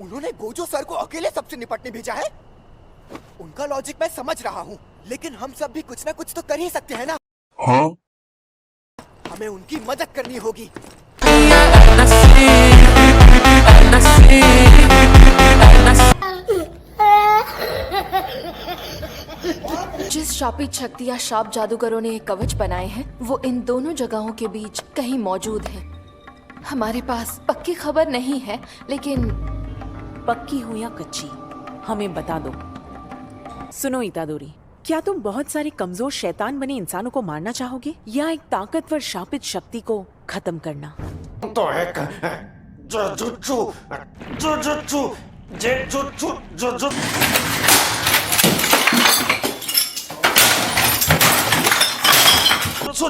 उन्होंने Gojo sir को अकेले सबसे निपटने भेजा है। उनका लॉजिक मैं समझ रहा हूँ, लेकिन हम सब भी कुछ ना कुछ तो कर ही सकते हैं ना। हाँ? हमें उनकी मदद करनी होगी। जिस शापित शक्ति या शाप जादूगरों ने एक कवच बनाए हैं, वो इन दोनों जगहों के बीच कहीं मौजूद है। हमारे पास पक्की खबर नहीं है, लेकिन पक्की हो या कच्ची, हमें बता दो। सुनो इतादोरी, क्या तुम बहुत सारे कमजोर शैतान बने इंसानों को मारना चाहोगे या एक ताकतवर शापित शक्ति को खत्म करना? तो एक जुजुत्सु जुजुत्सु जेजुत्सु जुजुत्सु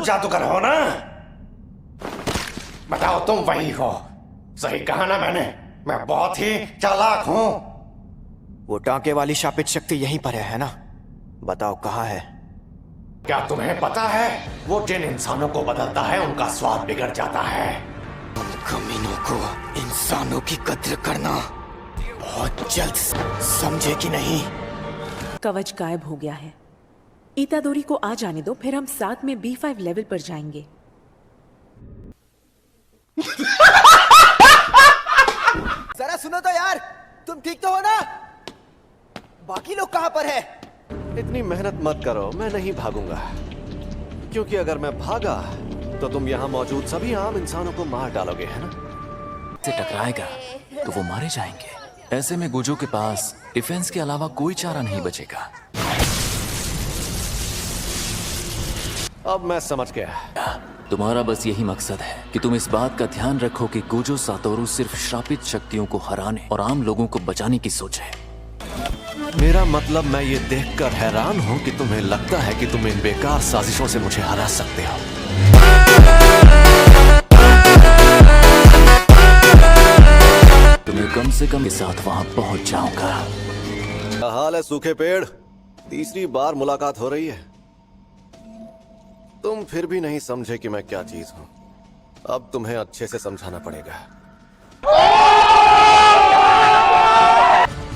जादूगर हो ना? बताओ तुम वही हो। सही कहा ना मैंने? मैं बहुत ही चालाक हूँ। वो टांके वाली शापित शक्ति यहीं पर है ना? बताओ कहाँ है? क्या तुम्हें पता है वो जिन इंसानों को बदलता है उनका स्वाद बिगड़ जाता है। उन कमीनों को इंसानों की कद्र करना बहुत जल्द समझे कि नहीं? कवच गायब हो गया है। इतादोरी को आ जाने दो, फिर हम साथ में B5 लेवल पर जाएंगे। जरा सुनो तो यार, तुम ठीक तो हो ना? बाकी लोग कहाँ पर है? इतनी मेहनत मत करो, मैं नहीं भागूंगा, क्योंकि अगर मैं भागा तो तुम यहाँ मौजूद सभी आम इंसानों को मार डालोगे, है ना? से टकराएगा तो वो मारे जाएंगे। ऐसे में गोजो के पास डिफेंस के अलावा कोई चारा नहीं बचेगा। अब मैं समझ गया। तुम्हारा बस यही मकसद है कि तुम इस बात का ध्यान रखो कि गोजो सातोरु सिर्फ श्रापित शक्तियों को हराने और आम लोगों को बचाने की सोचे। मेरा मतलब, मैं ये देखकर हैरान हूँ कि तुम्हें लगता है कि तुम इन बेकार साजिशों से मुझे हरा सकते हो। तुम्हें कम से कम के साथ वहाँ पहुँच जाऊंगा। क्या हाल है सूखे पेड़? तीसरी बार मुलाकात हो रही है। तुम फिर भी नहीं समझे कि मैं क्या चीज हूँ। अब तुम्हें अच्छे से समझाना पड़ेगा।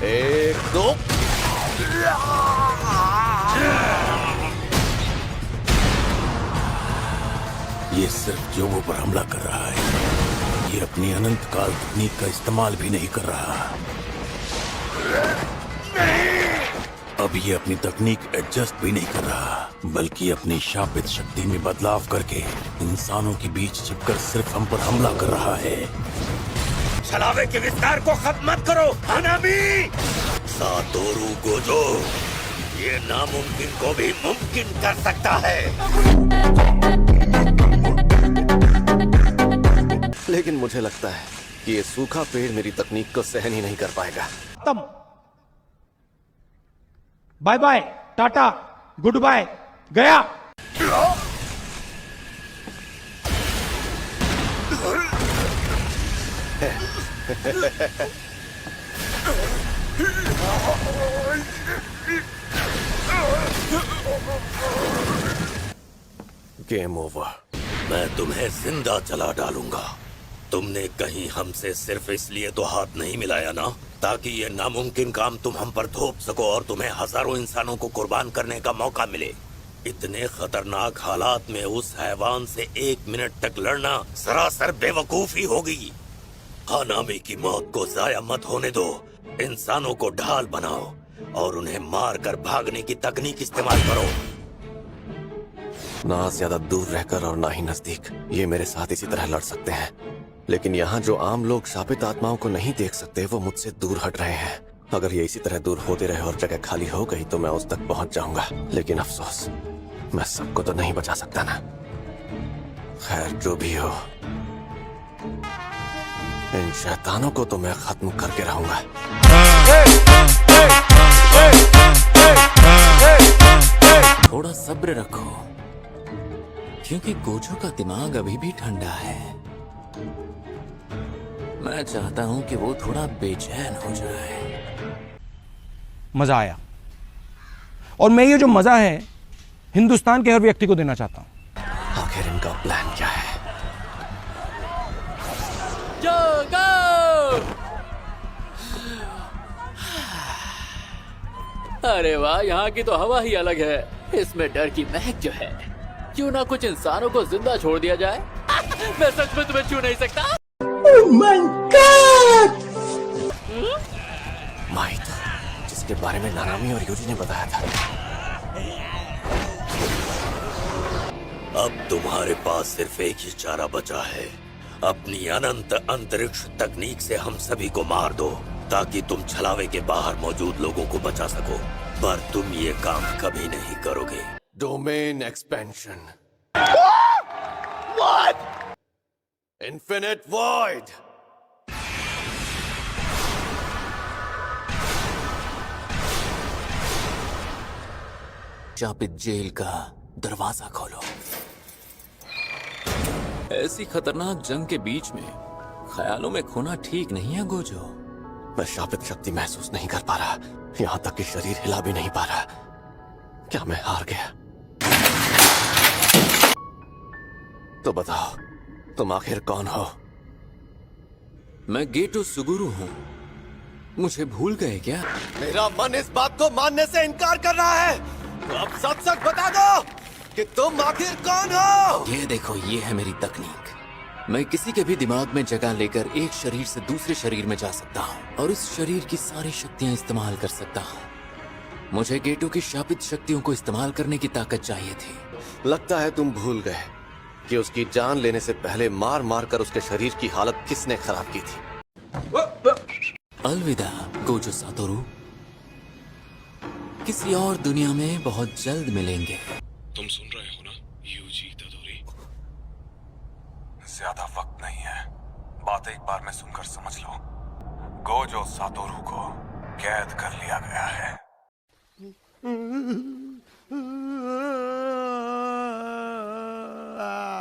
1 2 ये सिर्फ जोगों पर हमला कर रहा है। ये अपनी अनंत काल तकनीक का इस्तेमाल भी नहीं कर रहा। अब ये अपनी तकनीक एडजस्ट भी नहीं कर रहा, बल्कि अपनी शापित शक्ति में बदलाव करके इंसानों के बीच छिपकर सिर्फ हम पर हमला कर रहा है। छलावे के विस्तार को खत्म मत करो, हानामी! सातोरु गोजो, ये नामुमकिन को भी मुमकिन कर सकता है। लेकिन मुझे लगता है कि ये सूखा पेड़ मेरी तकनीक को सहन ही नहीं कर पाएगा। तम bye bye, tata, good bye, गया। Game over. मैं तुम्हें जिंदा जला डालूंगा। तुमने कहीं हमसे सिर्फ इसलिए तो हाथ नहीं मिलाया ना, ताकि ये नामुमकिन काम तुम हम पर थोप सको और तुम्हें हजारों इंसानों को कुर्बान करने का मौका मिले। इतने खतरनाक हालात में उस हैवान से 1 मिनट तक लड़ना सरासर बेवकूफी होगी। हानामी की मौत को जाया मत होने दो। इंसानों को ढाल बनाओ और उन्हें मार कर भागने की तकनीक इस्तेमाल करो। ना ज्यादा दूर रहकर और ना ही नजदीक। ये मेरे साथ इसी तरह लड़ सकते हैं, लेकिन यहाँ जो आम लोग शापित आत्माओं को नहीं देख सकते, वो मुझसे दूर हट रहे हैं। अगर ये इसी तरह दूर होते रहे और जगह खाली हो गई तो मैं उस तक पहुंच जाऊंगा। लेकिन अफसोस, मैं सबको तो नहीं बचा सकता ना। खैर, जो भी हो, इन शैतानों को तो मैं खत्म करके रहूंगा। थोड़ा सब्र रखो, क्योंकि गोजो का दिमाग अभी भी ठंडा है। मैं चाहता हूं कि वो थोड़ा बेचैन हो जाए। मजा आया, और मैं ये जो मजा है हिंदुस्तान के हर व्यक्ति को देना चाहता हूं। आखिर इनका प्लान क्या है? अरे वाह, यहाँ की तो हवा ही अलग है। इसमें डर की महक जो है। क्यों ना कुछ इंसानों को जिंदा छोड़ दिया जाए। मैं सच में तुम्हें छू नहीं सकता। माइट, जिसके बारे में नानामी और यूजी ने बताया था। अब तुम्हारे पास सिर्फ एक ही चारा बचा है। अपनी अनंत अंतरिक्ष तकनीक से हम सभी को मार दो, ताकि तुम छलावे के बाहर मौजूद लोगों को बचा सको। पर तुम ये काम कभी नहीं करोगे। Domain expansion. Infinite void. शापित जेल का दरवाजा खोलो। ऐसी खतरनाक जंग के बीच में ख्यालों में खोना ठीक नहीं है गोजो। मैं शापित शक्ति महसूस नहीं कर पा रहा, यहाँ तक कि शरीर हिला भी नहीं पा रहा। क्या मैं हार गया? तो बताओ, तुम आखिर कौन हो? मैं गेटो सुगुरु हूँ। मुझे भूल गए क्या? मेरा मन इस बात को मानने से इनकार कर रहा है। तो अब सच सच बता दो कि तुम आखिर कौन हो? ये देखो, ये है मेरी तकनीक। मैं किसी के भी दिमाग में जगह लेकर एक शरीर से दूसरे शरीर में जा सकता हूँ और उस शरीर की सारी शक्तियाँ इस्तेमाल कर सकता हूँ। मुझे गेटो की शापित शक्तियों को इस्तेमाल करने की ताकत चाहिए थी। लगता है तुम भूल गए कि उसकी जान लेने से पहले मार मार कर उसके शरीर की हालत किसने खराब की थी। अलविदा गोजो सातोरू। किसी और दुनिया में बहुत जल्द मिलेंगे। तुम सुन रहे हो ना यूजी इतादोरी? ज्यादा वक्त नहीं है, बात एक बार में सुनकर समझ लो। गोजो सातोरू को कैद कर लिया गया है।